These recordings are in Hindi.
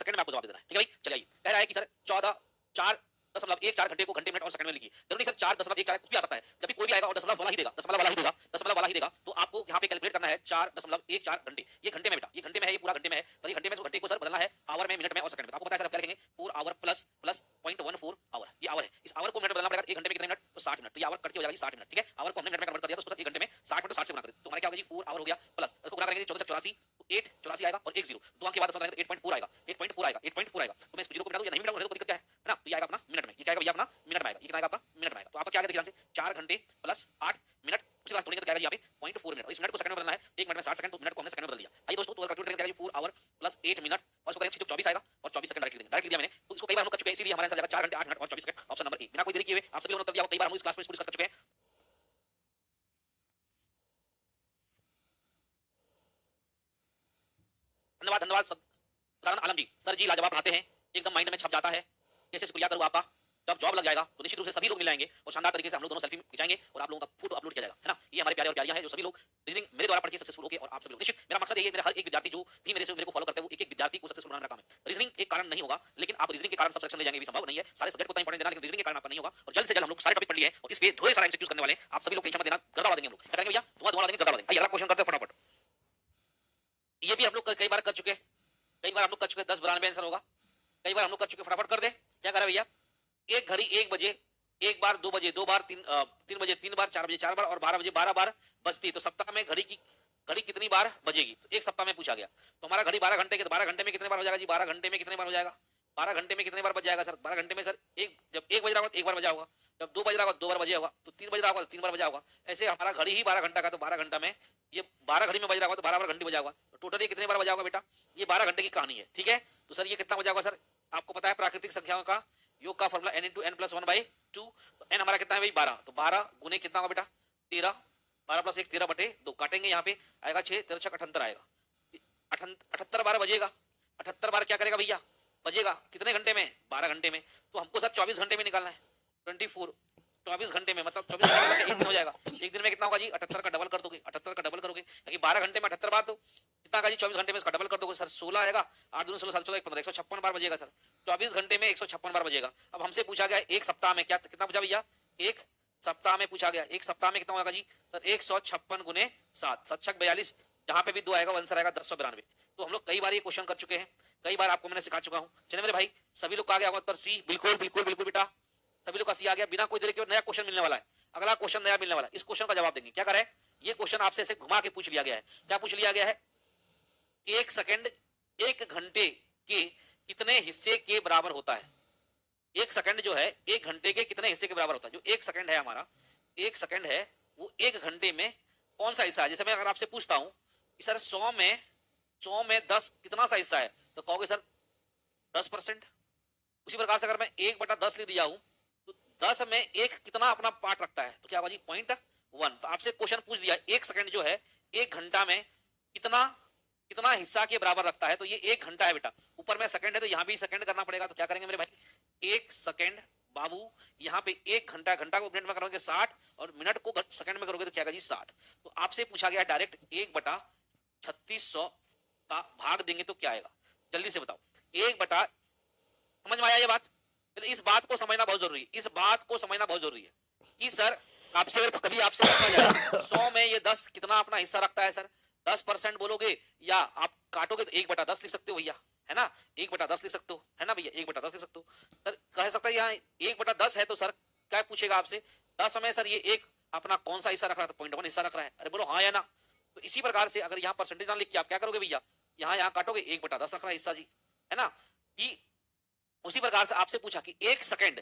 सेकंड में आपको जवाब देना है, ठीक है भाई। चलिए आइए, कह रहा है कि सर 14.4 घंटे को घंटे मिनट और सेकंड में लिखिए। जरूरी सर 4.1 कुछ भी आ सकता है, जब भी कोई भी आएगा और दशमलव वाला ही देगा, दशमलव वाला ही देगा, दशमलव वाला ही देगा, तो आपको यहाँ पे कैलकुलेट करना है 4.14 घंटे। ये घंटे में बेटा, ये घंटे में है, ये पूरा घंटे में है, तो ये घंटे में घंटे को सर बदलना है आवर में, मिनट में और सेकंड में। आपको पता है सर आप क्या लिखेंगे 4 आवर प्लस 0.14 आवर, ये आवर है। इस आवर को मिनट बदलना पड़ेगा, एक घंटे में कितने मिनट, तो 60 मिनट, तो ये आवर कट के हो जाएगा 60 मिनट, ठीक है। आवर को हमने मिनट में कन्वर्ट कर दिया, तो उसको एक घंटे में 60 मिनट 60 से गुणा कर दिया, तो हमारा क्या होगा जी 4 आवर हो गया, प्लस इसको गुणा करेंगे 14 84, 8 आएगा और 1 0, तो अंक के बाद 8.4 आएगा, 8.4 आएगा, 8.4 आएगा। तो मैं इस जीरो को मिटा दूं या नहीं मिटाऊं, कोई दिक्कत क्या है ना। तो ये आएगा अपना मिनट में, ये क्या आएगा भैया अपना मिनट में आएगा, ये कितना आएगा आपका मिनट में आएगा। तो आपका क्या आएगा देखिए ध्यान से, 4 घंटे प्लस 8 मिनट, उसके बाद तोड़ेंगे तो क्या आएगा यहाँ पे 0.4 मिनट, और इस मिनट को सेकंड में बदलना है, एक मिनट में 60 सेकंड, तो मिनट को हमने सेकंड में बदल दिया। आइए दोस्तों, तो कैलकुलेट करेंगे 4 आवर प्लस 8 मिनट और इसको करेंगे 24 आएगा और 24 सेकंड डायरेक्ट लिख देंगे, डायरेक्ट लिख दिया मैंने। तो इसको कई बार हम लोग कर चुके हैं, इसीलिए हमारा आंसर आएगा 4 घंटे 8 मिनट और 24 सेकंड, ऑप्शन नंबर ए। बिना कोई देरी किए हुए आप सभी लोगों ने उत्तर दिया, कई बार हम इस क्लास में इसको डिस्कस कर चुके हैं। धन्यवाद धन्यवाद आलम जी, सर जी लाजवाब पढ़ाते हैं, एकदम माइंड में छप जाता है, कैसे शुक्रिया करूं आपका। जब जॉब लग जाएगा तो निश्चित रूप से सभी लोग मिल जाएंगे और शानदार तरीके से हम लोग दोनों सेल्फी खिंचाएंगे और आप लोगों का फोटो अपलोड किया जाएगा, है ना। ये हमारे प्यारे और प्यारियां हैं जो सभी लोग रीजनिंग मेरे द्वारा पढ़ के सक्सेसफुल हो गए, और आप सभी लोग निश्चित, मेरा मकसद ये, मेरा हर एक विद्यार्थी जो भी मेरे को फॉलो करते हैं, वो एक एक विद्यार्थी को सक्सेसफुल बनाने का काम है। रीजनिंग एक कारण नहीं होगा, लेकिन आप रीजनिंग के कारण सब सेक्शन ले जाएंगे भी संभव नहीं है, सारे सब्जेक्ट को इतना इंपॉर्टेंट देना, लेकिन रीजनिंग के कारण आपका नहीं होगा। और जल्द से जल्द हम लोग सारे टॉपिक पढ़ लिए हैं और इस पे ढेर सारा एमसीक्यूज करने वाले हैं, आप सभी लोग टेंशन मत देना, गर्दा उड़ा देंगे हम लोग, क्या करेंगे भैया, धुआं देंगे, गर्दा उड़ा देंगे। अगला क्वेश्चन करते हैं फटाफट। ये भी हम लोग कई बार कर चुके, कई बार हम लोग कर चुके, 1092 आंसर होगा, कई बार हम लोग कर चुके, फटाफट कर दे। क्या करा भैया, एक घड़ी 1 बजे, एक बार 2 बजे, 2 बार 3 बजे 3 बार, 4 बजे 4 बार और 12 बजे 12 बार बजती है, तो सप्ताह में घड़ी कितनी बार बजेगी, तो एक सप्ताह में पूछा गया। तो हमारा घड़ी 12 घंटे के, तो 12 घंटे में कितने बार हो जाएगा जी, 12 घंटे में कितने बार हो जाएगा, 12 घंटे में कितने बार बज जाएगा सर, 12 घंटे में सर जब 1 बज रहा होगा 1 बार बजा होगा, जब 2 बज रहा होगा 2 बार बजा होगा, तो 3 बज रहा होगा 3 बार बजा होगा। ऐसे हमारा घड़ी ही 12 घंटा का, तो 12 घंटा में ये 12 घड़ी में बज रहा होगा तो 12 बार घंटी बजा होगा, तो टोटल ये कितने बार बजा होगा बेटा, ये 12 घंटे की कहानी है, ठीक है। तो सर ये कितना बजा होगा सर, आपको पता है प्राकृतिक संख्याओं का योग का फॉर्मूला n × n + 1/2, तो n हमारा कितना है भाई 12, तो 12 गुने कितना होगा बेटा 13, 12 + 1 13/2, काटेंगे यहाँ पे आएगा 6, 13 × 78 आएगा, 78 बार बजेगा, 78 बार क्या करेगा भैया, बजेगा कितने घंटे में, 12 घंटे में। तो हमको सर 24 घंटे में निकालना है, 24 घंटे में, मतलब 24 घंटे में एक दिन हो जाएगा, एक दिन में कितना होगा जी 78 का डबल कर दोगे, 78 का डबल करोगे, क्योंकि 12 घंटे में 78 बार, तो कितना होगा जी 24 घंटे में इसका डबल कर दोगे सर 16 आएगा, 8 दूनी 16 7 14 15 156 बार बजेगा सर, 24 घंटे में 156 बार बजेगा। अब हमसे पूछा गया एक सप्ताह में क्या, कितना पूछा भैया, एक सप्ताह में पूछा गया, एक सप्ताह में कितना होगा जी सर 156 गुने 7, 7 × 42, जहां पे भी 2 आएगा आंसर आएगा 1092। तो हम लोग कई बार ये क्वेश्चन कर चुके हैं, कई बार आपको मैंने सिखा चुका हूं। चलिए मेरे भाई, सभी लोग का आ गया उत्तर सी, बिल्कुल बिल्कुल बिल्कुल बेटा, सभी लोग का सी आ गया, बिना कोई देरी के नया क्वेश्चन मिलने वाला है, अगला क्वेश्चन नया मिलने वाला है, इस क्वेश्चन का जवाब देंगे। क्या करे, ये क्वेश्चन आपसे ऐसे घुमा के पूछ लिया गया है, क्या पूछ लिया गया है, 1 सेकंड 1 घंटे के कितने हिस्से के बराबर होता है, 1 सेकंड जो है 1 घंटे के कितने हिस्से के बराबर होता है। जो 1 सेकंड है हमारा, 1 सेकंड है वो 1 घंटे में कौन सा हिस्सा है। जैसे मैं अगर आपसे पूछता हूं कि सर 100 में 10 कितना सा हिस्सा है, तो कहोगे सर 10%। उसी प्रकार से अगर मैं 1/10 लिख दिया हूं, तो 10 में 1 कितना अपना पार्ट रखता है, तो क्या होगा जी 0.1। तो आपसे क्वेश्चन पूछ दिया 1 सेकंड जो है 1 घंटा में कितना हिस्सा के बराबर रखता है, तो ये 1 घंटा है बेटा, ऊपर में सेकंड है तो यहां भी सेकंड करना पड़ेगा। तो क्या करेंगे मेरे भाई, 1 सेकंड बाबू, यहाँ पे 1 घंटा, घंटा को मिनट में करोगे 60 और मिनट को सेकंड में करोगे तो क्या होगा जी 60। तो आपसे पूछा गया डायरेक्ट 1/3600 का भाग देंगे तो क्या आएगा, जल्दी से बताओ। 1 समझ में आया ये बात, इस बात को समझना बहुत जरूरी है, इस बात को समझना बहुत जरूरी है कि सर आपसे कभी आपसे पूछा जाए 100 में ये 10 कितना अपना हिस्सा रखता है सर, 10% बोलोगे या आप काटोगे तो 1/10 लिख सकते हो भैया, है ना, 1/10 लिख सकते हो, है ना भैया, 1/10 लिख सकते हो। सर कह सकता है यहाँ 1/10 है तो सर क्या पूछेगा आपसे, 10 में सर ये एक अपना कौन सा हिस्सा रख रहा है, तो 0.1 हिस्सा रख रहा है, अरे बोलो हाँ या ना। तो इसी प्रकार से अगर यहाँ परसेंटेज ना लिख के आप क्या करोगे भैया, यहाँ काटोगे 1/10 रख रहा है हिस्सा जी, है ना। कि उसी प्रकार से आपसे पूछा कि 1 सेकंड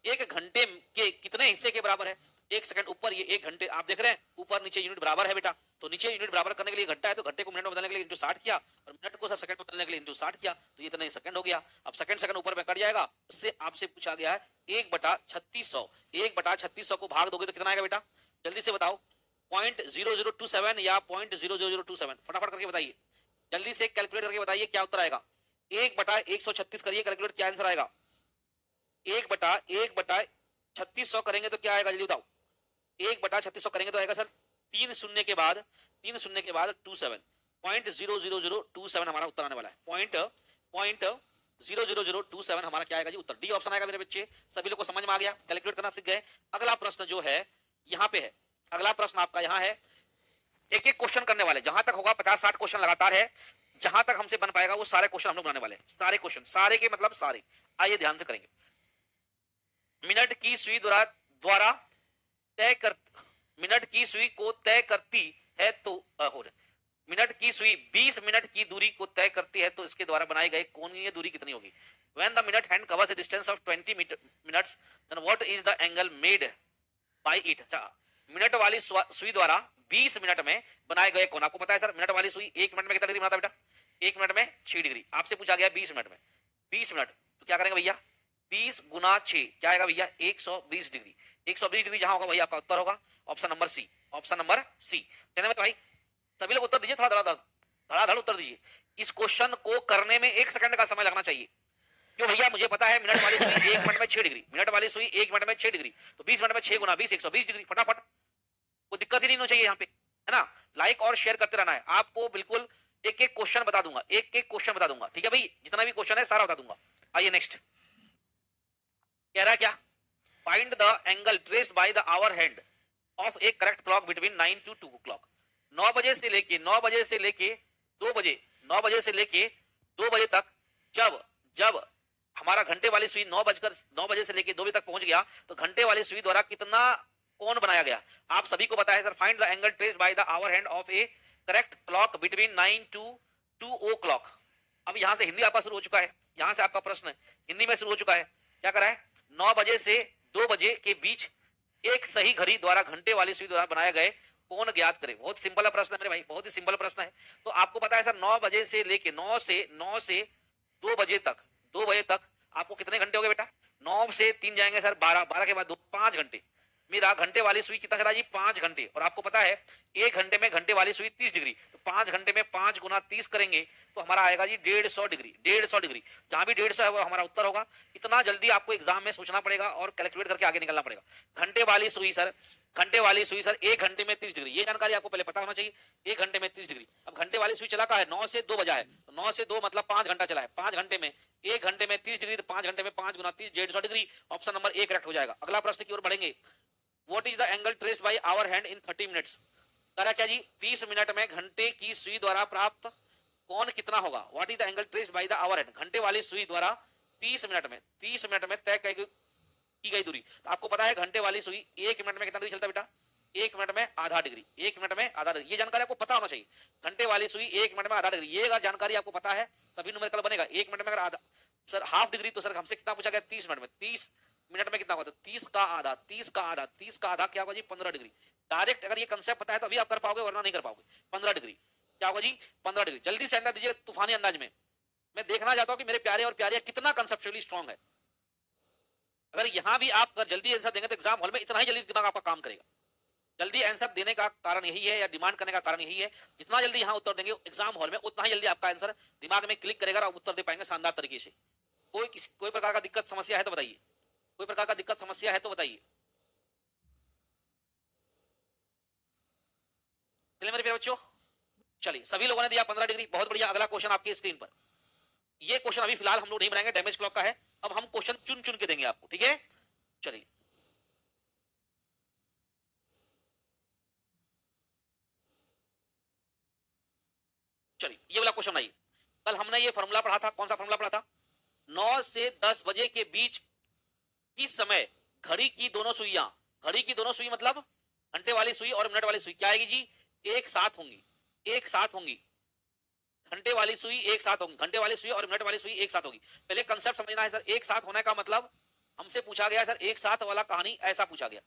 1 घंटे के कितने हिस्से के बराबर है, 1 सेकंड ऊपर ये 1 घंटे आप देख रहे हैं, ऊपर नीचे यूनिट बराबर है बेटा, तो नीचे यूनिट बराबर करने के लिए घंटा है तो घंटे को मिनट में बदलने के लिए इनटू 60 किया और मिनट को सेकंड में बदलने के लिए इनटू 60 किया, तो ये इतना सेकंड हो गया। अब सेकंड ऊपर में कट जाएगा, इससे आपसे पूछा गया है 1/3600, 1/3600 को भाग दोगे तो कितना आएगा बेटा, जल्दी से बताओ, 0.0027 या 0.00027, फटाफट करके बताइए, जल्दी से कैलकुलेट करके बताइए क्या उत्तर आएगा। 1/136 करिए कैलकुलेट, क्या आंसर आएगा, 1/3600 करेंगे तो क्या आएगा जल्दी बताओ, 1/3600 करेंगे तो आएगा सर 3 शून्य के बाद 27 0.00027 हमारा उत्तर आने वाला है, 0.00027 हमारा क्या आएगा जी उत्तर, डी ऑप्शन आएगा मेरे बच्चे। सभी लोग को समझ में आ गया, कैलकुलेट करना सीख गए। अगला प्रश्न जो है यहाँ पे है, अगला प्रश्न आपका यहाँ है, एक एक क्वेश्चन करने वाले, जहां तक होगा 50-60 क्वेश्चन लगातार है, जहां तक हमसे बन पाएगा वो सारे क्वेश्चन हम लोग बनाने वाले हैं, सारे क्वेश्चन, सारे के मतलब सारे। आइए ध्यान से करेंगे। मिनट की सुई द्वारा तय कर, मिनट की सुई को तय करती है तो मिनट की सुई 20 मिनट की दूरी को तय करती है तो इसके द्वारा बनाई गई कोणीय दूरी कितनी होगी? When the minute hand covers a distance of 20 minutes, then what is the angle made by it? अच्छा, मिनट वाली सुई द्वारा 20 मिनट में बनाए गए कोण, आपको पता है सर मिनट वाली सुई 1 मिनट में कितना डिग्री बनाता है बेटा? 1 मिनट में 6 डिग्री। आपसे पूछा गया 20 मिनट में, 20 मिनट तो क्या करेंगे भैया? 20 गुना 6 क्या आएगा भैया? 120 डिग्री। 120 डिग्री जहां होगा वही आपका उत्तर होगा, option number C, option number C. कहने में तो भाई सभी लोग उत्तर दीजिए, थोड़ा धड़ाधड़ उत्तर दीजिए। इस क्वेश्चन को करने में 1 सेकंड का समय लगना चाहिए। क्यों भैया? मुझे पता है मिनट वाली सुई 1 मिनट में 6 डिग्री, मिनट वाली सुई 1 मिनट में 6 डिग्री, तो 20 मिनट में 6 गुना 20 120 डिग्री, फटाफट। कोई दिक्कत ही नहीं होनी चाहिए यहाँ पे, है ना? लाइक और शेयर करते रहना है। आपको बिल्कुल एक एक क्वेश्चन बता दूंगा, एक एक क्वेश्चन बता दूंगा, ठीक है भाई? जितना भी क्वेश्चन है सारा बता दूंगा। आइए नेक्स्ट कह रहा है क्या? Find the angle traced by the hour hand of a correct clock between 9 to 2 o'clock। 9 बजे से लेके 2 बजे तक जब हमारा घंटे वाली सुई 9 बजे से लेके 2 बजे तक पहुंच गया तो घंटे वाली सुई द्वारा कितना कोण बनाया गया? आप सभी को पता है sir, find the angle traced by the hour hand of a correct clock between 9 to 2 o'clock। अब यहां से हिंदी आपका शुरू हो चुका है, यहां से आपका प्रश्न हिंदी में शुरू हो चुका है। क्या करा है? 9 बजे से 2 बजे के बीच एक सही घड़ी द्वारा घंटे वाली सुई द्वारा बनाए गए कोण ज्ञात करें। बहुत सिंपल प्रश्न है मेरे भाई, बहुत ही सिंपल प्रश्न है। तो आपको पता है सर 9 बजे से लेके 9 से 2 बजे तक आपको कितने घंटे हो गए बेटा? 9 से 3 जाएंगे सर 12, 12 के बाद 2, 5 घंटे। मेरा घंटे वाली सुई कितना चला जी? 5 घंटे। और आपको पता है 1 घंटे में घंटे वाली सुई 30 डिग्री, तो 5 घंटे में 5 गुना 30 करेंगे तो हमारा आएगा जी 150 डिग्री। 150 डिग्री, जहां भी 150 है वो हमारा उत्तर होगा। इतना जल्दी आपको एग्जाम में सोचना पड़ेगा और कैलकुलेट करके आगे निकलना पड़ेगा। घंटे वाली सुई सर 1 घंटे में 30 डिग्री, ये जानकारी आपको पहले पता होना चाहिए। 1 घंटे में 30 डिग्री। अब घंटे वाली सुई चला का है 9 से 2 बजा है, तो 9 से 2 मतलब 5 घंटा चला है। 5 घंटे में 1 घंटे में 30 डिग्री, तो 5 घंटे में 5 गुना 30, 150 degree. Option number A correct हो जाएगा। अगला प्रश्न की ओर बढ़ेंगे। What is the angle traced by our hand in 30 minutes? करा क्या जी? 30 मिनट में घंटे की सुई द्वारा प्राप्त कोण कितना होगा? What is the angle traced by the our hand? घंटे वाली सुई द्वारा 30 मिनट में तय की गई दूरी। तो आपको पता है घंटे वाली सुई 1 मिनट में कितना डिग्री चलता है बेटा? 1 मिनट में आधा डिग्री। 1 मिनट में आधा डिग्री, ये जानकारी आपको पता होना चाहिए। घंटे वाली सुई 1 मिनट में आधा डिग्री, ये अगर जानकारी आपको पता है तभी न्यूमेरिकल बनेगा। 1 मिनट में अगर आधा सर हाफ डिग्री, तो सर हमसे कितना पूछा गया? 30 मिनट में। 30 मिनट में कितना होगा? तो 30 का आधा क्या होगा जी? 15 डिग्री। डायरेक्ट अगर ये कंसेप्ट पता है तो अभी आप कर पाओगे, वरना नहीं कर पाओगे। 15 डिग्री क्या होगा जी? 15 डिग्री। जल्दी से अंदाज दीजिए तूफानी अंदाज में। मैं देखना चाहता हूं कि मेरे प्यारे और प्यारे कितना कंसेप्चुअली स्ट्रांग है। अगर यहां भी आप अगर जल्दी आंसर देंगे तो एग्जाम हॉल में इतना ही जल्दी दिमाग आपका काम करेगा। जल्दी आंसर देने का कारण यही है, या डिमांड करने का कारण यही है, जितना जल्दी यहां उत्तर देंगे एग्जाम हॉल में उतना ही जल्दी आपका आंसर दिमाग में क्लिक करेगा और उत्तर दे पाएंगे शानदार तरीके से। कोई प्रकार का दिक्कत समस्या है तो बताइए, कोई प्रकार का दिक्कत समस्या है तो बताइए। चलिए मेरे प्यारे बच्चों, चलिए सभी लोगों ने दिया 15 डिग्री, बहुत बढ़िया। अगला क्वेश्चन आपकी स्क्रीन पर, ये क्वेश्चन अभी फिलहाल हम लोग नहीं बनाएंगे, डैमेज क्लॉक का है। अब हम क्वेश्चन चुन चुन के देंगे आपको, ठीक है? चलिए ये वाला क्वेश्चन आइए। कल हमने ये फॉर्मूला पढ़ा था, कौन सा फॉर्मूला पढ़ा था? 9 से 10 बजे के बीच किस समय घड़ी की दोनों सुई मतलब घंटे वाली सुई और मिनट वाली सुई क्या आएगी जी? एक साथ होंगी। घंटे वाली सुई एक साथ होंगी, घंटे वाली सुई और मिनट वाली सुई एक साथ होगी। पहले कंसेप्ट समझना है सर। एक साथ होने का मतलब हमसे पूछा गया सर, एक साथ वाला कहानी ऐसा पूछा गया।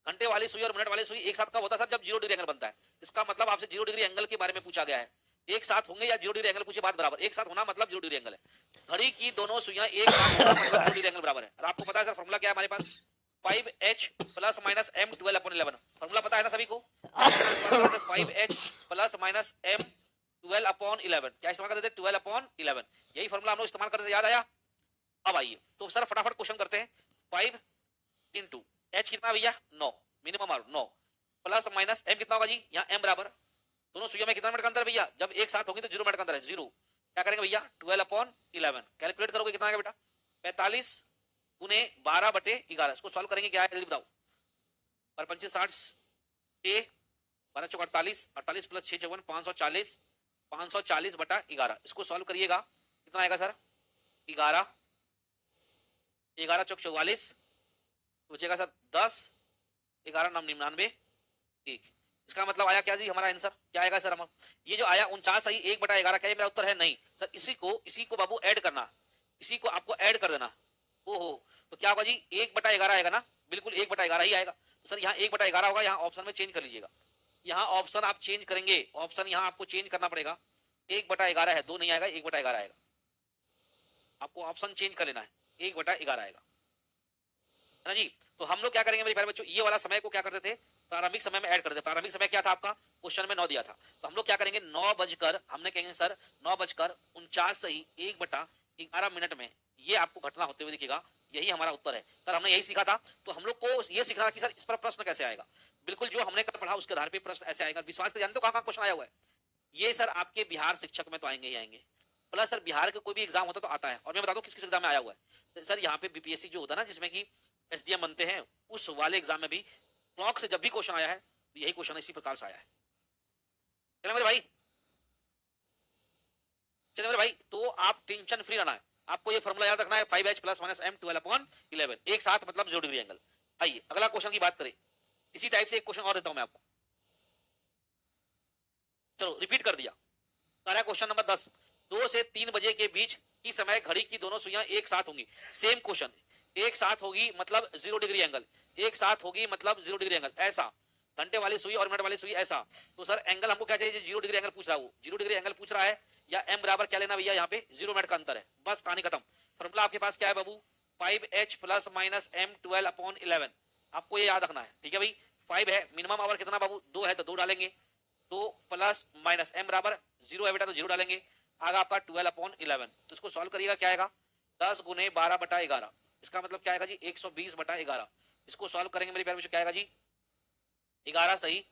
घंटे वाली सुई और मिनट वाली सुई एक साथ कब होता है सर? जब 0 डिग्री एंगल बनता है। इसका मतलब आपसे 0 डिग्री एंगल के बारे में पूछा गया है। एक साथ होंगे या 0 डिग्री एंगल पूछे, बात बराबर। एक साथ होना मतलब 0 डिग्री एंगल है। घड़ी की दोनों सुइयां एक साथ होना मतलब 0 डिग्री एंगल बराबर है। और आपको पता है सर फॉर्मूला क्या है हमारे पास? 5h plus minus m 12/11। Formula पता है ना सभी को? 5h plus minus m 12/11। क्या इस्तेमाल करते थे? 12/11। यही फॉर्मूला हम लोग इस्तेमाल करते थे, याद आया? अब आइए तो सर फटाफट क्वेश्चन करते हैं। 5 इंटू h कितना भैया? 9, मिनिमम 9 प्लस माइनस m कितना होगा जी? यहाँ m बराबर, दोनों सुइयों में कितना मिनट का अंतर है भैया? जब एक साथ होगी तो 0 मिनट का अंतर है, 0 क्या करेंगे भैया 12/11 कैलकुलेट करोगे कितना आएगा बेटा 45 गुने 12/11 इसको सॉल्व करेंगे क्या है जल्दी बताओ पर 25 60 6 12 चौक 48 48 प्लस 6 54 540 540/11 इसको सॉल्व करिएगा कितना आएगा सर 11 11 चौक 44 बचेगा सर 10 11 9 99 1 इसका मतलब आया क्या जी हमारा आंसर क्या आएगा सर हमारा ये जो आया 49 सही 1/11 क्या मेरा उत्तर है नहीं सर इसी को बाबू ऐड करना इसी को आपको ऐड कर देना ओहो तो क्या होगा जी 1/11 आएगा ना बिल्कुल 1/11 ही आएगा तो सर यहाँ 1/11 होगा यहाँ ऑप्शन में चेंज कर लीजिएगा यहाँ ऑप्शन आप चेंज करेंगे ऑप्शन यहाँ आपको चेंज करना पड़ेगा 1/11 है 2 नहीं आएगा 1/11 आएगा आपको ऑप्शन चेंज कर लेना है 1/11 आएगा है ना जी तो हम लोग क्या करेंगे मेरे प्यारे बच्चों ये वाला समय को क्या करते थे प्रारंभिक समय में ऐड करते थे प्रारंभिक समय क्या था आपका क्वेश्चन में 9 दिया था तो हम लोग क्या करेंगे 9 बजकर हमने कहेंगे सर 9:49 सही 1/11 में ये आपको घटना होते हुए दिखेगा यही हमारा उत्तर है कल हमने यही सीखा था तो हम लोग को ये सीखना था कि सर इस पर प्रश्न कैसे आएगा बिल्कुल जो हमने कल पढ़ा उसके आधार पर प्रश्न ऐसे आएगा विश्वास कर जानते हो कहाँ क्वेश्चन आया हुआ है ये सर आपके बिहार शिक्षक में तो आएंगे ही आएंगे प्लस सर बिहार का कोई भी एग्जाम होता तो आता है और मैं बता दूं किस किस एग्जाम में आया हुआ है सर यहाँ पे बीपीएससी जो होता है ना जिसमें कि एसडीएम बनते हैं उस वाले एग्जाम में भी क्लॉक से जब भी क्वेश्चन आया है यही क्वेश्चन इसी प्रकार से आया है चले मेरे भाई तो आप टेंशन फ्री रहना है आपको ये फॉर्मूला याद रखना है 5h प्लस माइनस m 12/11 एक साथ मतलब 0 डिग्री एंगल आइए अगला क्वेश्चन की बात करें इसी टाइप से एक क्वेश्चन और देता हूं मैं आपको चलो रिपीट कर दिया सारा क्वेश्चन नंबर 10 2 से 3 बजे के बीच की समय घड़ी की दोनों सुइयां एक साथ होंगी सेम क्वेश्चन एक साथ होगी मतलब 0 डिग्री एंगल एक साथ होगी मतलब 0 डिग्री एंगल ऐसा घंटे वाली सुई और मिनट वाली सुई ऐसा तो सर एंगल हमको क्या चाहिए 0 डिग्री एंगल पूछ रहा है 0 डिग्री एंगल पूछ रहा है या m बराबर क्या लेना भैया यहाँ पे 0 मिनट का अंतर है बस कहानी खत्म फॉर्मूला आपके पास क्या है बाबू 5h प्लस माइनस m 12/11 आपको ये याद रखना है ठीक है भाई 5 है मिनिमम आवर कितना बाबू 2 है तो 2 डालेंगे तो प्लस माइनस m बराबर 0 है बेटा तो 0 डालेंगे आगा आपका 12/11 तो इसको सॉल्व करिएगा क्या आएगा 10 गुने 12/11 इसका मतलब क्या आएगा जी 120/11 इसको सॉल्व करेंगे मेरे प्यारे बच्चों क्या आएगा जी 11 सही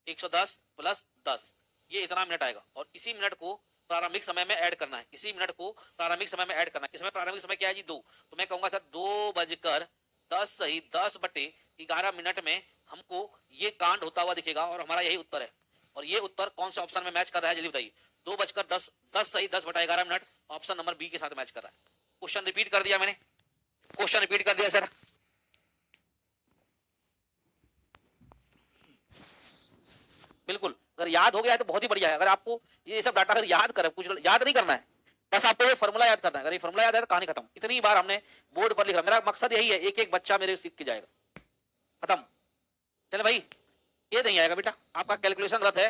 110 प्लस 10 ये इतना मिनट आएगा और इसी मिनट को प्रारंभिक समय में ऐड करना है इसी मिनट को प्रारंभिक समय में ऐड करना है इसमें प्रारंभिक समय क्या है जी 2 तो मैं कहूंगा सर 2:10 सही 10/11 में हमको ये कांड होता हुआ दिखेगा और हमारा यही उत्तर है और ये उत्तर कौन से ऑप्शन में मैच कर रहा है जल्दी बताइए 2:10 सही 10/11 ऑप्शन नंबर बी के साथ मैच कर रहा है क्वेश्चन रिपीट कर दिया मैंने क्वेश्चन रिपीट कर दिया सर बिल्कुल अगर याद हो गया है तो बहुत ही बढ़िया है अगर आपको ये सब डाटा अगर याद कर कुछ याद नहीं करना है बस आपको ये फॉर्मूला याद करना है अगर ये फॉर्मूला याद है तो कहानी खत्म इतनी बार हमने बोर्ड पर लिखा मेरा मकसद यही है एक एक बच्चा मेरे सीख के जाएगा खत्म चले भाई ये नहीं आएगा बेटा आपका कैलकुलेशन गलत है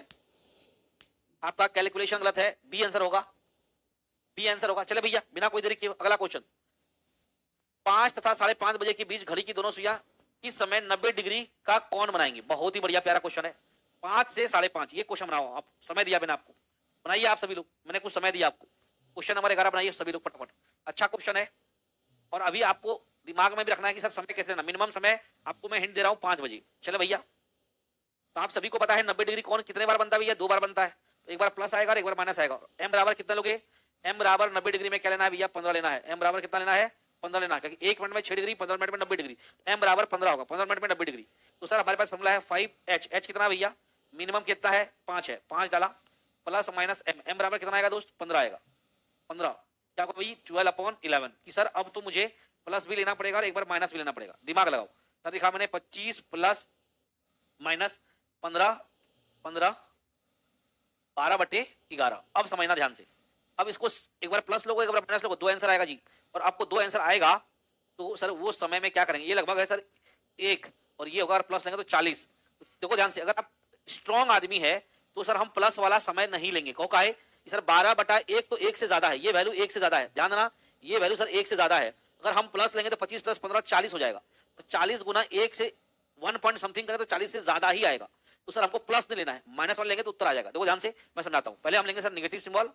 आपका कैलकुलेशन गलत है बी आंसर होगा चले भैया बिना कोई देरी किए अगला क्वेश्चन 5 तथा 5:30 बजे के बीच घड़ी की दोनों सुइयां किस समय 90 डिग्री का कोण बनाएंगे बहुत ही बढ़िया प्यारा क्वेश्चन है 5 से 5:30 ये क्वेश्चन बनाओ आप समय दिया मैंने आपको बनाइए आप सभी लोग मैंने कुछ समय दिया आपको क्वेश्चन नंबर 11 बनाइए सभी लोग फटाफट अच्छा क्वेश्चन है और अभी आपको दिमाग में भी रखना है कि सर समय कैसे लेना मिनिमम समय आपको मैं हिंट दे रहा हूँ 5 बजे चले भैया तो आप सभी को पता है 90 डिग्री कोण कितने बार बनता है भैया 2 बार बनता है एक बार प्लस आएगा एक बार माइनस आएगा m बराबर कितना लोगे m बराबर 90 डिग्री में क्या लेना है भैया 15 लेना है m बराबर कितना लेना है 15 लेना है क्योंकि 1 मिनट में 6 डिग्री 15 मिनट में 90 डिग्री m बराबर 15 होगा 15 मिनट में 90 डिग्री तो सर हमारे पास फॉर्मूला है 5h h कितना भैया मिनिमम कितना है 5 है 5 डाला प्लस माइनस m m बराबर कितना आएगा दोस्त 15 आएगा 15 क्या होगा भाई 12/11 कि सर अब तो मुझे प्लस भी लेना पड़ेगा और एक बार माइनस भी लेना पड़ेगा दिमाग लगाओ सर लिखा मैंने 25 प्लस माइनस 15 12/11 अब समझना ध्यान से अब इसको एक बार प्लस लोगो एक बार माइनस लोगो 2 आंसर आएगा जी और आपको 2 आंसर आएगा तो सर वो समय में क्या करेंगे ये लगभग है सर 1 और ये होगा प्लस लेंगे तो 40 देखो ध्यान से अगर आप स्ट्रॉन्ग आदमी है तो सर हम प्लस वाला समय नहीं लेंगे कहो का है सर 12/1 तो 1 से ज्यादा है ये वैल्यू 1 से ज्यादा है ध्यान देना ये वैल्यू सर 1 से ज्यादा है अगर हम प्लस लेंगे तो 25 प्लस 15 40 हो जाएगा तो 40 गुना 1 से 1 पॉइंट समथिंग करें तो 40 से ज्यादा ही आएगा तो सर हमको प्लस नहीं लेना है माइनस वाला लेंगे तो उत्तर आ जाएगा देखो ध्यान से मैं समझाता हूं पहले हम लेंगे सर नेगेटिव सिंबल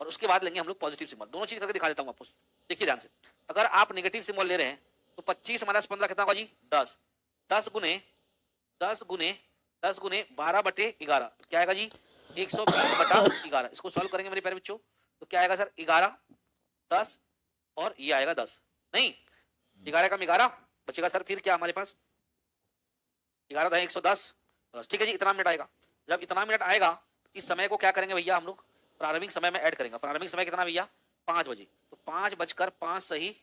और उसके बाद लेंगे हम लोग पॉजिटिव सिंबल दोनों चीज करके दिखा देता हूं आपको देखिए ध्यान से अगर आप नेगेटिव सिंबल ले रहे हैं तो 25 माइनस 15 कितना होगा जी 10 10 गुने 12/11 क्या आएगा जी 120/11 इसको सॉल्व करेंगे मेरे प्यारे बच्चों तो क्या आएगा सर 11, 10 और ये आएगा 10, नहीं 11 कम 11 बचेगा सर फिर क्या हमारे पास 11 10 110, बस ठीक है जी इतना मिनट आएगा। जब इतना मिनट आएगा इस समय को क्या करेंगे भैया हम लोग प्रारंभिक समय में ऐड करेंगे। प्रारंभिक समय कितना भैया 5 बजे, तो 5:05 सही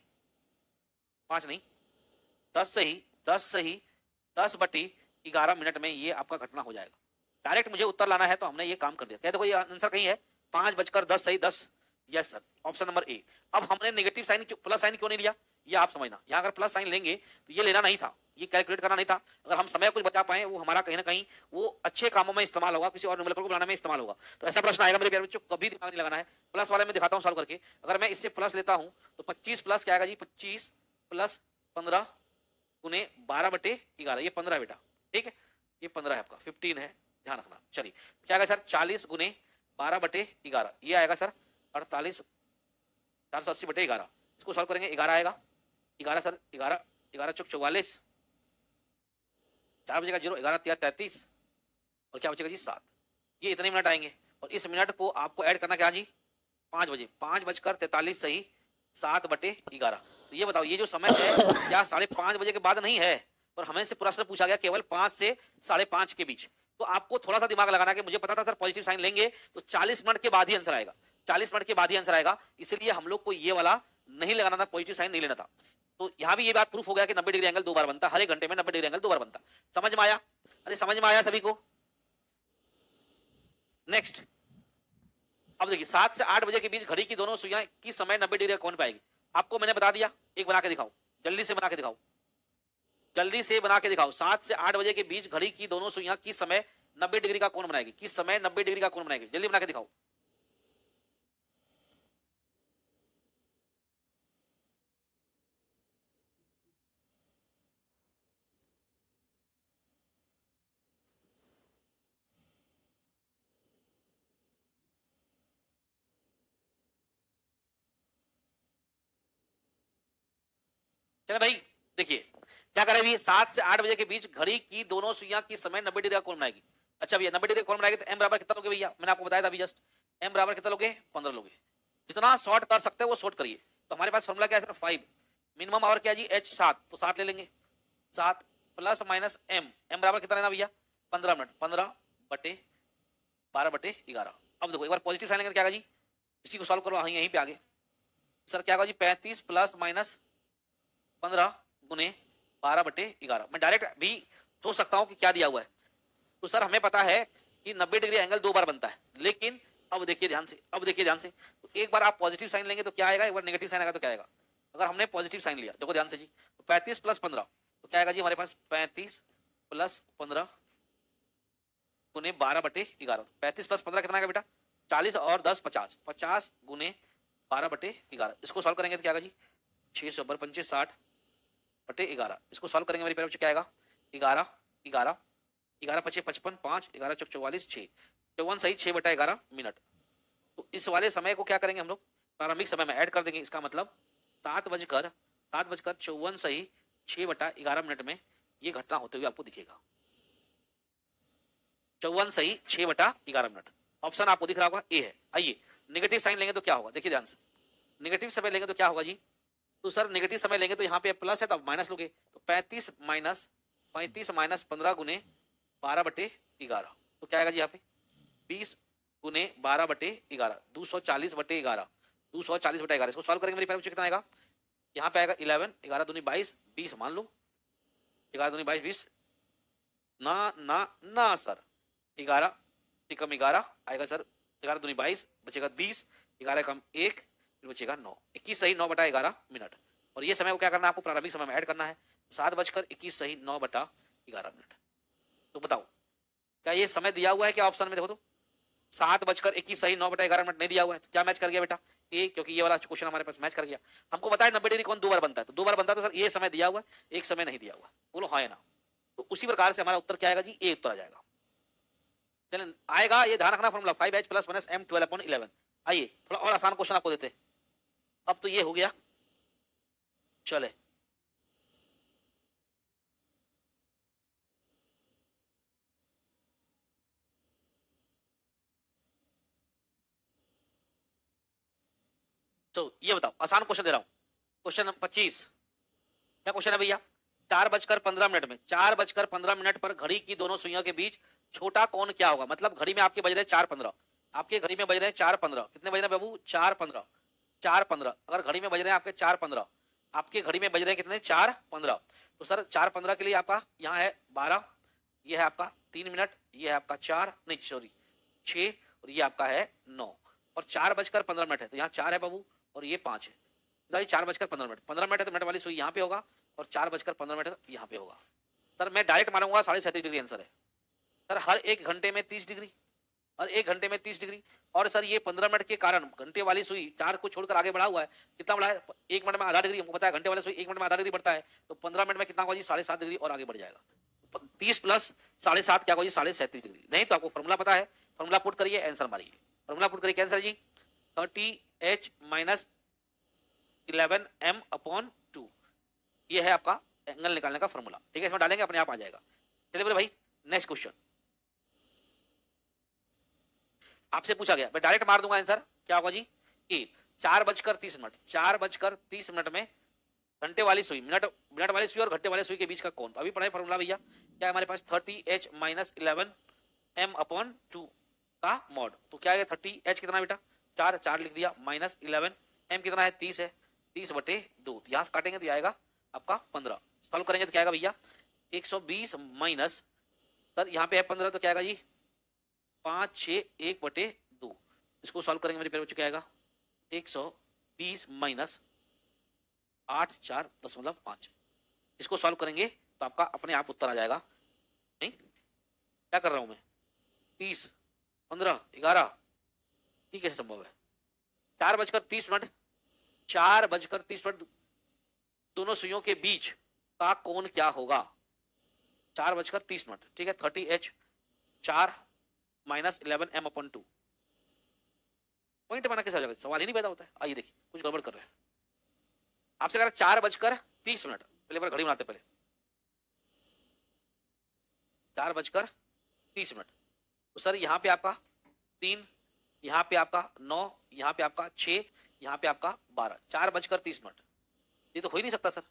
5 नहीं 10 सही 10 मिनट में ये आपका घटना हो जाएगा। डायरेक्ट मुझे उत्तर लाना है तो हमने ये काम कर दिया। कहते कोई आंसर कहीं है 5:10 सही 10, yes sir option number A. अब हमने नेगेटिव साइन प्लस साइन क्यों नहीं लिया ये आप समझना। यहाँ अगर प्लस साइन लेंगे तो ये लेना नहीं था, ये कैलकुलेट करना नहीं था। अगर हम समय कुछ बचा पाए वो हमारा कहीं ना कहीं वो अच्छे कामों में इस्तेमाल होगा, किसी और न्यूमेरिकल को बनाने में इस्तेमाल होगा। तो ऐसा प्रश्न आएगा मेरे प्यारे बच्चों, कभी दिमाग नहीं लगाना है। प्लस वाले में दिखाता हूँ सॉल्व करके। अगर मैं इससे प्लस लेता हूँ तो 25 प्लस क्या आएगा जी 25 प्लस 15 गुने 12/11 ये 15 बेटा, ठीक है ये 15 है आपका 15 है ध्यान रखना। चलिए क्या आएगा सर 40 गुने 12/11 ये आएगा सर 48 480/11। इसको सॉल्व करेंगे 11 आएगा 11 सर 11 11 चौक 44 क्या बचेगा 0 11 3 33 और क्या बचेगा जी 7। ये इतने मिनट आएंगे और इस मिनट को आपको ऐड करना क्या जी 5 बजे 5:43 सही 7/11। तो ये बताओ ये जो समय है क्या 5:30 बजे के बाद नहीं है, और हमें से प्रश्न पूछा गया केवल 5 से 5:30 के बीच। तो आपको थोड़ा सा दिमाग लगाना कि मुझे पता था सर पॉजिटिव साइन लेंगे तो 40 मिनट के बाद ही आंसर आएगा, 40 मिनट के बाद ही आंसर आएगा, इसलिए हम लोग को ये वाला नहीं लगाना था, पॉजिटिव साइन नहीं लेना था। तो यहाँ भी ये बात प्रूफ हो गया कि 90 डिग्री एंगल 2 बार बनता, हर एक घंटे में 90 डिग्री एंगल 2 बार बनता। समझ में आया? अरे समझ में आया सभी को? नेक्स्ट अब देखिए 7 से 8 बजे के बीच घड़ी की दोनों सुइयां किस समय 90 डिग्री कौन पाएगी? आपको मैंने बता दिया, एक बना के दिखाओ, जल्दी से बना के दिखाओ, जल्दी से बना के दिखाओ। 7 से 8 बजे के बीच घड़ी की दोनों सुइयां किस समय 90 डिग्री का कोण बनाएगी? किस समय 90 डिग्री का कोण बनाएगी? जल्दी बना के दिखाओ। चलो भाई देखिए क्या करे भैया 7 से 8 बजे के बीच घड़ी की दोनों सुइयां किस समय 90 डिग्री का कोण बनाएगी? अच्छा भैया 90 डिग्री कोण बनाएगी तो m बराबर कितना लोगे भैया? मैंने आपको बताया था अभी जस्ट, m बराबर कितना लोगे? 15 लोगे। जितना शॉर्ट कर सकते हो वो शॉर्ट करिए। तो हमारे पास फॉर्मूला क्या है? 5 मिनिमम आवर क्या जी h 7, तो 7 ले लेंगे। 7 प्लस माइनस m, m बराबर कितना लेना भैया? 15 मिनट, 15/12/11। अब देखो एक बार पॉजिटिव साइन लेंगे तो क्या होगा जी? इसी को सॉल्व करो यहीं पे आगे। सर क्या होगा जी 35 प्लस माइनस 15 गुने 12/11। मैं डायरेक्ट भी सोच सकता हूं कि क्या दिया हुआ है। तो सर हमें पता है कि 90 डिग्री एंगल 2 बार बनता है, लेकिन अब देखिए ध्यान से, अब देखिए ध्यान से, तो एक बार आप पॉजिटिव साइन लेंगे तो क्या आएगा, एक बार नेगेटिव साइन आएगा तो क्या आएगा? अगर हमने पॉजिटिव साइन लिया देखो ध्यान से जी, तो 35 प्लस 15 तो क्या आएगा जी हमारे पास? 35 प्लस 15 गुने 12/11। 35 प्लस 15 कितना आएगा बेटा? 40 और 10 50, 50 गुने 12/11। इसको सॉल्व करेंगे तो क्या आएगा जी? 600 × 25 60/11। इसको सॉल्व करेंगे मेरे प्यारे क्या आएगा? 11 11 11 × 5 55, 5 11 × 44 6 54 सही 6/11 मिनट। तो इस वाले समय को क्या करेंगे हम लोग? प्रारंभिक समय में ऐड कर देंगे। इसका मतलब 7:54 सही 6/11 मिनट में ये घटना होते हुए आपको दिखेगा। 54 सही 6/11 मिनट। ऑप्शन आपको दिख रहा होगा ए है। आइए नेगेटिव साइन लेंगे तो क्या होगा? देखिए ध्यान से, नेगेटिव समय लेंगे तो क्या होगा जी? तो सर नेगेटिव समय लेंगे तो यहाँ पे प्लस है तो माइनस लोगे, तो 35 माइनस 15 गुने 12/11 तो क्या आएगा जी यहाँ पे? 20 गुने 12/11 240/11 240/11। इसको सॉल्व करेंगे मेरे प्यारे बच्चों कितना आएगा? यहाँ पे आएगा 11 11 दूनी 22 20 मान लो, 11 दूनी 22 20 ना ना ना सर 11 कम 11 आएगा सर, 11 दूनी 22 बचेगा 20, 11 कम 1 बचेगा 9, 21 सही 9/11 मिनट। और ये समय को क्या करना है आपको? प्रारंभिक समय में ऐड करना है। 7:21 सही 9/11 मिनट। तो बताओ क्या ये समय दिया हुआ है क्या ऑप्शन में? देखो तो 7:21 सही 9/11 मिनट नहीं दिया हुआ है, तो क्या मैच कर गया बेटा? ए, क्योंकि ये वाला क्वेश्चन हमारे पास मैच कर गया। हमको बताया 90 डिग्री कौन 2 बार बनता है, तो 2 बार बनता है तो सर ये समय दिया हुआ है, एक समय नहीं दिया हुआ। बोलो हाँ या ना? तो उसी प्रकार से हमारा उत्तर क्या आएगा जी? ए उत्तर आ जाएगा। चलिए आएगा, ये ध्यान रखना फॉर्मूला 5h + -m 12/11। आइए थोड़ा और आसान क्वेश्चन आपको देते हैं। अब तो ये हो गया, चले तो ये बताओ, आसान क्वेश्चन दे रहा हूं, क्वेश्चन नंबर 25। क्या क्वेश्चन है भैया? 4:15 में 4:15 पर घड़ी की दोनों सुइयों के बीच छोटा कोण क्या होगा? मतलब घड़ी में आपके बज रहे 4:15, आपके घड़ी में बज रहे 4:15, कितने बज रहे हैं बाबू? 4:15, 4:15। अगर घड़ी में बज रहे हैं आपके 4:15, आपके घड़ी में बज रहे हैं कितने? 4:15। तो सर 4:15 के लिए आपका यहाँ है 12, ये है आपका 3 मिनट, ये है आपका 4 नहीं सॉरी 6, और ये आपका है 9, और 4:15 है, तो यहाँ 4 है बाबू और ये 5 है। 4:15 15 मिनट है तो मिनट वाली सुई यहाँ पे होगा, और 4:15 यहाँ पे होगा। सर मैं डायरेक्ट मारूंगा 37.5 डिग्री आंसर है सर। हर एक घंटे में 30 डिग्री, और 1 घंटे में 30 डिग्री, और सर ये 15 मिनट के कारण घंटे वाली सुई 4 को छोड़कर आगे बढ़ा हुआ है, कितना बढ़ा है? 1 मिनट में आधा डिग्री, हमको पता है घंटे वाली सुई 1 मिनट में आधा डिग्री बढ़ता है, तो 15 मिनट में कितना होगा जी? 7.5 डिग्री और आगे बढ़ जाएगा। 30 प्लस 7.5 क्या होगा जी? 37.5 डिग्री। नहीं तो आपको फॉर्मूला पता है, फॉर्मूला पुट करिए, आंसर मारिए। फॉर्मूला पुट करिए, आंसर जी 30h माइनस 11m/2, ये है आपका एंगल निकालने का फॉर्मूला। ठीक है, इसमें डालेंगे अपने आप आ जाएगा। चलिए बोले भाई नेक्स्ट क्वेश्चन आपसे पूछा गया, मैं डायरेक्ट मार दूंगा आंसर, क्या होगा जी? ए 4:30, 4:30 में घंटे वाली सुई, मिनट वाली सुई और घंटे वाली सुई के बीच का कोण। तो अभी पढ़ाई फॉर्मूला भैया, क्या है हमारे पास? 30h माइनस 11m/2 का मॉड। तो क्या है 30h कितना बेटा? 4 4 लिख दिया, माइनस 11m कितना है? 30 है, 30/2, यहाँ से काटेंगे तो आएगा आपका 15। सॉल्व करेंगे तो क्या आएगा भैया? 120 माइनस, सर यहाँ पे है 15, तो क्या आएगा जी? 5 6 1/2। इसको सॉल्व करेंगे मेरे प्यारे बच्चों, क्या आएगा? 120 माइनस 8 4 5। इसको सॉल्व करेंगे तो आपका अपने आप उत्तर आ जाएगा। नहीं क्या कर रहा हूं मैं? 30 15 11, ये कैसे संभव है? 4:30, 4:30 दोनों सुइयों के बीच का कोण क्या होगा? 4:30, ठीक है। 30h 4 माइनस 11m/2, पॉइंट बना कैसे हो जाएगा? सवाल ही नहीं पैदा होता है। आइए देखिए, कुछ गड़बड़ कर रहे हैं। आपसे कह रहा 4:30, पहले बार घड़ी बनाते, पहले 4:30। तो सर यहाँ पे आपका 3, यहाँ पे आपका 9, यहाँ पे आपका 6, यहाँ पे आपका 12, 4:30। ये तो हो ही नहीं सकता सर।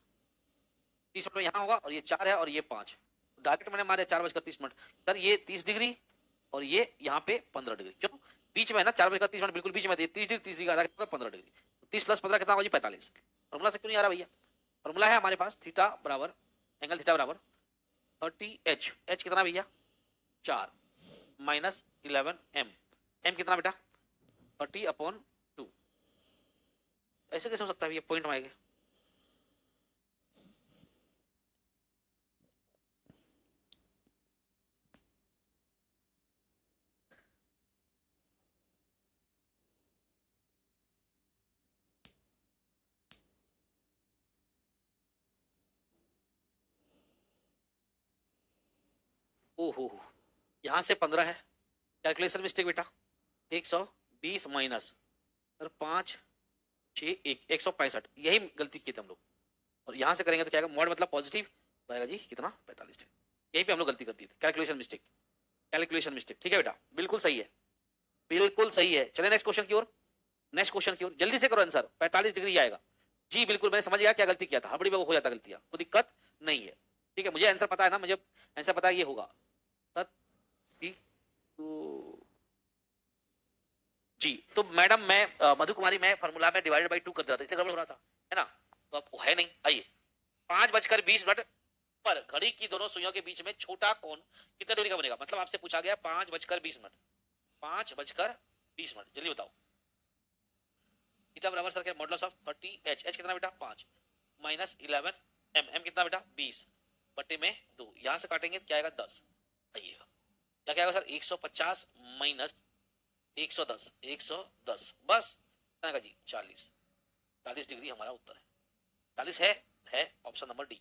30 मिनट यहाँ होगा, और ये 4 है और ये 5, डायरेक्ट मैंने मारे 4:30। सर ये 30 डिग्री और ये यहाँ पे 15 डिग्री, क्यों? बीच में है ना 4:30, बिल्कुल बीच में 30 डिग्री 30 डिग्री का 15 डिग्री, 30 प्लस 15 कितना होगा जी? 45। फॉर्मूला से क्यों नहीं आ रहा भैया? फॉर्मूला है हमारे पास थीटा बराबर, एंगल थीटा बराबर 30h, h कितना भैया? 4 माइनस 11m, m कितना बेटा? 30/2। ऐसे कैसे हो सकता है भैया? पॉइंट में आएगा। ओहो, यहां से 15 है, कैलकुलेशन मिस्टेक बेटा। 120 माइनस 5 6 1 165, यही गलती की थी हम लोग। और यहां से करेंगे तो क्या आएगा? मॉड मतलब पॉजिटिव, तो आएगा जी कितना? 45 डिग्री। यहीं पे हम लोग गलती कर दी थी, कैलकुलेशन मिस्टेक, कैलकुलेशन मिस्टेक। ठीक है बेटा, बिल्कुल सही है, बिल्कुल सही है। चले नेक्स्ट क्वेश्चन की ओर, नेक्स्ट क्वेश्चन की ओर जल्दी से करो आंसर। 45 डिग्री आएगा जी, बिल्कुल। मैंने समझ गया क्या गलती किया था, हड़बड़ी में वो हो जाता गलतियां, कोई दिक्कत नहीं है। ठीक है, मुझे आंसर पता है ना, मुझे आंसर पता है ये होगा सर। ठीक जी, तो मैडम मैं मधु कुमारी, मैं फॉर्मूला में डिवाइडेड बाई 2 कर दिया था, इससे गड़बड़ हो रहा था, है ना? तो अब है नहीं। आइए, 5:20 पर घड़ी की दोनों सुइयों के बीच में छोटा कोण कितने डिग्री का बनेगा? मतलब आपसे पूछा गया 5:20, 5:20, जल्दी बताओ। थीटा बराबर सर क्या? मॉडुलस ऑफ 30h, h कितना बेटा? 5 माइनस 11m, m कितना बेटा? 20/2। यहां से काटेंगे तो क्या आएगा? 10। आइएगा क्या क्या आएगा सर? 150 माइनस 110, 110 बस आएगा जी 40 डिग्री हमारा उत्तर है। 40 है ऑप्शन नंबर डी।